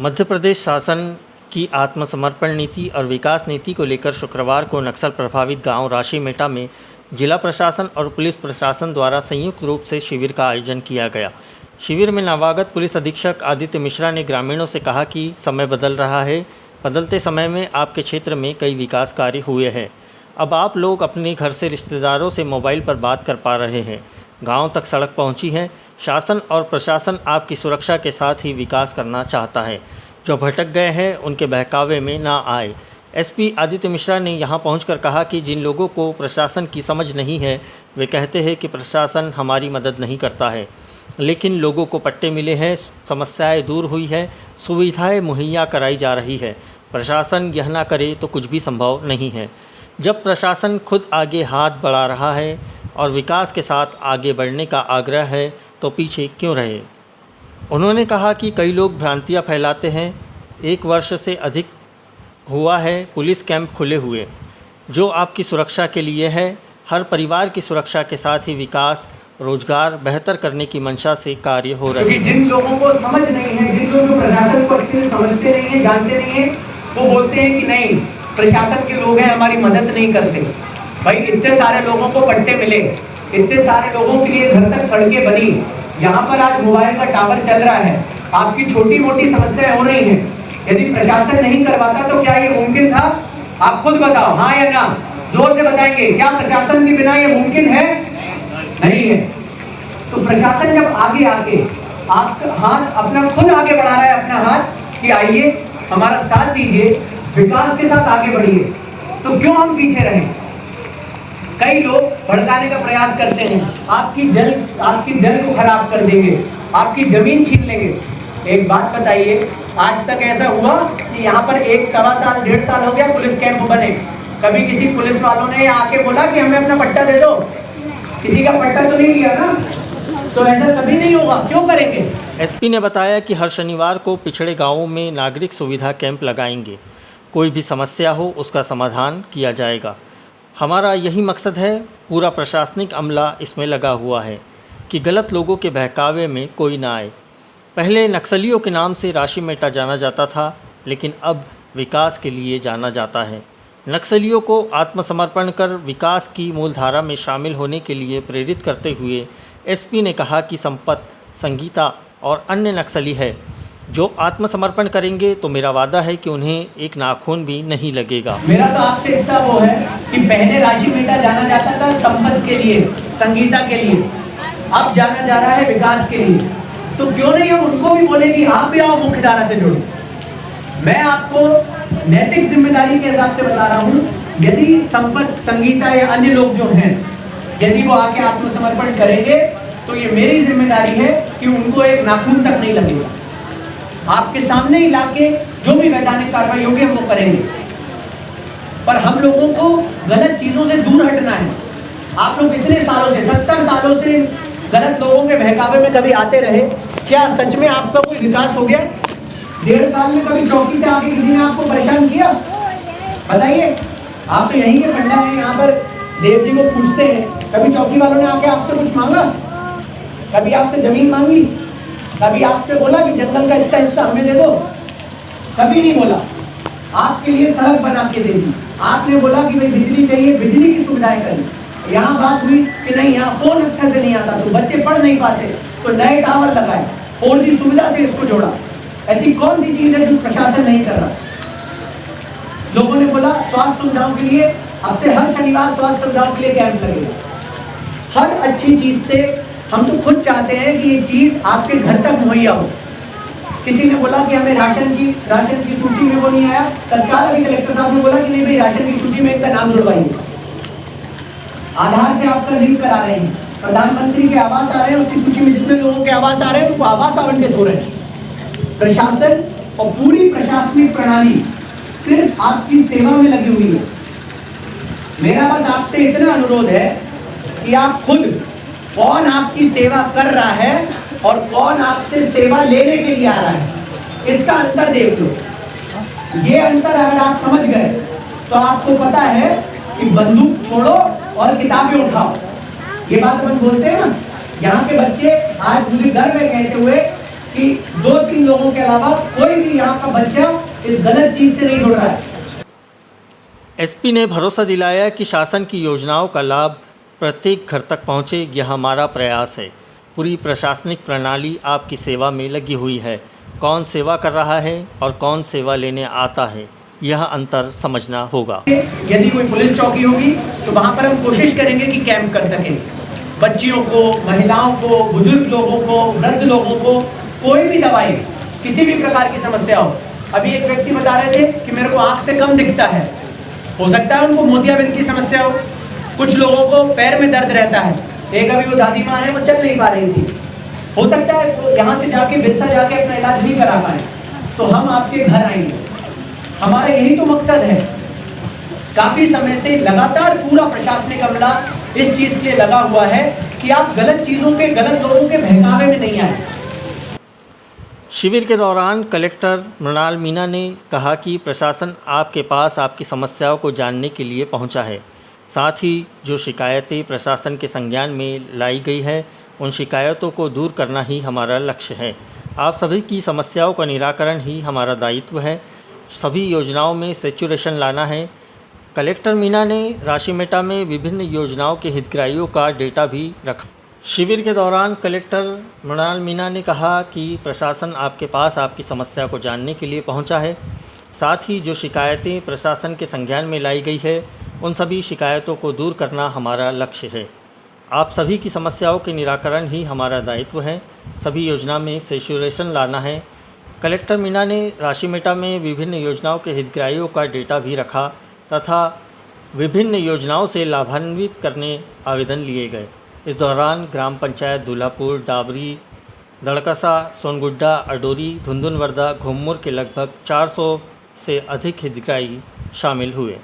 मध्य प्रदेश शासन की आत्मसमर्पण नीति और विकास नीति को लेकर शुक्रवार को नक्सल प्रभावित गांव राशीमेटा में जिला प्रशासन और पुलिस प्रशासन द्वारा संयुक्त रूप से शिविर का आयोजन किया गया। शिविर में नवागत पुलिस अधीक्षक आदित्य मिश्रा ने ग्रामीणों से कहा कि समय बदल रहा है, बदलते समय में आपके क्षेत्र में कई विकास कार्य हुए हैं। अब आप लोग अपने घर से रिश्तेदारों से मोबाइल पर बात कर पा रहे हैं। गांव तक सड़क पहुंची है। शासन और प्रशासन आपकी सुरक्षा के साथ ही विकास करना चाहता है। जो भटक गए हैं उनके बहकावे में ना आए। एसपी आदित्य मिश्रा ने यहां पहुंचकर कहा कि जिन लोगों को प्रशासन की समझ नहीं है वे कहते हैं कि प्रशासन हमारी मदद नहीं करता है, लेकिन लोगों को पट्टे मिले हैं, समस्याएं दूर हुई है, सुविधाएं मुहैया कराई जा रही है। प्रशासन यह ना करे तो कुछ भी संभव नहीं है। जब प्रशासन खुद आगे हाथ बढ़ा रहा है और विकास के साथ आगे बढ़ने का आग्रह है तो पीछे क्यों रहे। उन्होंने कहा कि कई लोग भ्रांतियां फैलाते हैं। 1 वर्ष से अधिक हुआ है पुलिस कैंप खुले हुए, जो आपकी सुरक्षा के लिए है। हर परिवार की सुरक्षा के साथ ही विकास, रोजगार बेहतर करने की मंशा से कार्य हो रहे हैं। जिन लोगों को समझ नहीं है, जिन लोग प्रशासन को अच्छे से समझते नहीं है, जानते नहीं है, वो बोलते हैं कि नहीं प्रशासन के लोग हैं, हमारी मदद नहीं करते। भाई इतने सारे लोगों को पट्टे मिले, इतने सारे लोगों के लिए घर तक सड़कें बनी, यहाँ पर आज मोबाइल का टावर चल रहा है, आपकी छोटी मोटी समस्याएं हो रही हैं। यदि प्रशासन नहीं करवाता तो क्या ये मुमकिन था? आप खुद बताओ, हाँ या ना? जोर से बताएंगे, क्या प्रशासन के बिना ये मुमकिन है? नहीं है। तो प्रशासन जब आगे आके आपका हाथ अपना खुद आगे बढ़ा रहा है, अपना हाथ कि आइए हमारा साथ दीजिए, विकास के साथ आगे बढ़िए, तो क्यों हम पीछे रहें? कई लोग भड़काने का प्रयास करते हैं, आपकी जल को खराब कर देंगे, आपकी जमीन छीन लेंगे। एक बात बताइए, आज तक ऐसा हुआ कि यहाँ पर 1 सवा साल 1.5 साल हो गया पुलिस कैंप बने, कभी किसी पुलिस वालों ने आके बोला कि हमें अपना पट्टा दे दो? किसी का पट्टा तो नहीं लिया ना, तो ऐसा कभी नहीं होगा। क्यों करेंगे? एसपी ने बताया कि हर शनिवार को पिछड़े गांवों में नागरिक सुविधा कैंप लगाएंगे। कोई भी समस्या हो उसका समाधान किया जाएगा। हमारा यही मकसद है। पूरा प्रशासनिक अमला इसमें लगा हुआ है कि गलत लोगों के बहकावे में कोई ना आए। पहले नक्सलियों के नाम से राशीमेटा जाना जाता था, लेकिन अब विकास के लिए जाना जाता है। नक्सलियों को आत्मसमर्पण कर विकास की मूलधारा में शामिल होने के लिए प्रेरित करते हुए एसपी ने कहा कि संपत, संगीता और अन्य नक्सली है जो आत्मसमर्पण करेंगे तो मेरा वादा है कि उन्हें एक नाखून भी नहीं लगेगा। मेरा तो आपसे इतना वो है कि पहले राशीमेटा जाना जाता था संपत के लिए, संगीता के लिए, अब जाना जा रहा है विकास के लिए। तो क्यों नहीं हम उनको भी बोले कि आप भी आओ, मुख्यधारा से जुड़ो। मैं आपको नैतिक जिम्मेदारी के हिसाब से बता रहा हूँ, यदि संपत, संगीता या अन्य लोग जो हैं, यदि वो आके आत्मसमर्पण करेंगे तो ये मेरी जिम्मेदारी है कि उनको एक नाखून तक नहीं लगेगा। आपके सामने ही लाके जो भी वैधानिक कार्रवाई होगी हम वो करेंगे, पर हम लोगों को गलत चीजों से दूर हटना है। आप लोग इतने सालों से, 70 सालों से गलत लोगों के बहकावे में कभी आते रहे, क्या सच में आपका कोई विकास हो गया? 1.5 साल में कभी चौकी से आके किसी ने आपको परेशान किया? बताइए। आप तो यहीं के पंडा हैं, यहाँ पर देव जी को पूछते हैं, कभी चौकी वालों ने आके आपसे कुछ मांगा? कभी आपसे जमीन मांगी? कभी आपसे बोला कि जंगल का इतना हिस्सा हमें दे दो? कभी नहीं बोला। आपके लिए सड़क बना के दे दी। आपने बोला कि भाई बिजली चाहिए, बिजली की सुविधाएं करी। यहाँ बात हुई कि नहीं यहाँ फोन अच्छे से नहीं आता, तो बच्चे पढ़ नहीं पाते, तो नए टावर लगाए, 4G सुविधा से इसको जोड़ा। ऐसी कौन सी चीज है जो प्रशासन नहीं कर रहा? लोगों ने बोला स्वास्थ्य सुविधाओं के लिए, अब से हर शनिवार स्वास्थ्य सुविधाओं के लिए कैंप लगेगा। हर अच्छी चीज से हम तो खुद चाहते हैं कि ये चीज आपके घर तक मुहैया हो। किसी ने बोला कि हमें राशन की सूची में वो नहीं आया, तत्काल अभी कलेक्टर साहब ने बोला कि नहीं भाई राशन की सूची में इनका नाम जुड़वाइए। आधार से आपका लिंक करा रहे हैं, प्रधानमंत्री के आवास आ रहे हैं, उसकी सूची में जितने लोगों के आवास आ रहे हैं उनको आवास आवंटित हो रहे हैं। प्रशासन और पूरी प्रशासनिक प्रणाली सिर्फ आपकी सेवा में लगी हुई है। मेरा बस आपसे इतना अनुरोध है कि आप खुद, कौन आपकी सेवा कर रहा है और कौन आपसे सेवा लेने के लिए आ रहा है, इसका अंतर देख लो। ये अंतर अगर आप समझ गए तो आपको पता है कि बंदूक छोड़ो और किताबें उठाओ। ये बात अपन बोलते हैं ना, यहाँ के बच्चे आज मुझे गर्व है कहते हुए कि 2-3 लोगों के अलावा कोई भी यहाँ का बच्चा इस गलत चीज से नहीं जुड़ रहा है। एसपी ने भरोसा दिलाया कि शासन की योजनाओं का लाभ प्रत्येक घर तक पहुँचे, यह हमारा प्रयास है। पूरी प्रशासनिक प्रणाली आपकी सेवा में लगी हुई है। कौन सेवा कर रहा है और कौन सेवा लेने आता है, यह अंतर समझना होगा। यदि कोई पुलिस चौकी होगी तो वहाँ पर हम कोशिश करेंगे कि कैंप कर सकें। बच्चियों को, महिलाओं को, बुजुर्ग लोगों को, वृद्ध लोगों को कोई भी दवाई, किसी भी प्रकार की समस्या हो। अभी एक व्यक्ति बता रहे थे कि मेरे को आँख से कम दिखता है, हो सकता है उनको मोतियाबिंद की समस्या हो। कुछ लोगों को पैर में दर्द रहता है। एक अभी वो दादी माँ है, वो चल नहीं पा रही थी, हो सकता है वो यहाँ से जाके बिरसा जाके अपना इलाज नहीं करा पाए, तो हम आपके घर आएंगे। हमारा यही तो मकसद है। काफ़ी समय से लगातार पूरा प्रशासनिक अमला इस चीज़ के लिए लगा हुआ है कि आप गलत चीज़ों के, गलत लोगों के बहकावे में नहीं आए। शिविर के दौरान कलेक्टर मृणाल मीना ने कहा कि प्रशासन आपके पास आपकी समस्याओं को जानने के लिए पहुंचा है। साथ ही जो शिकायतें प्रशासन के संज्ञान में लाई गई है, उन शिकायतों को दूर करना ही हमारा लक्ष्य है। आप सभी की समस्याओं का निराकरण ही हमारा दायित्व है। सभी योजनाओं में सैचुरेशन लाना है। कलेक्टर मीना ने राशिमेटा में विभिन्न योजनाओं के हितग्राहियों का डेटा भी रखा। शिविर के दौरान कलेक्टर मृणाल मीना ने कहा कि प्रशासन आपके पास आपकी समस्या को जानने के लिए पहुंचा है। साथ ही जो शिकायतें प्रशासन के संज्ञान में लाई गई है, उन सभी शिकायतों को दूर करना हमारा लक्ष्य है। आप सभी की समस्याओं के निराकरण ही हमारा दायित्व है। सभी योजना में सैचुरेशन लाना है। कलेक्टर मीना ने राशिमेटा में विभिन्न योजनाओं के हितग्राहियों का डेटा भी रखा तथा विभिन्न योजनाओं से लाभान्वित करने आवेदन लिए गए। इस दौरान ग्राम पंचायत दूल्हापुर, डाबरी, दड़कसा, सोनगुड्डा, अडोरी, धुंधुनवर्दा, घुम्मुर के लगभग 400 से अधिक हितग्राही शामिल हुए।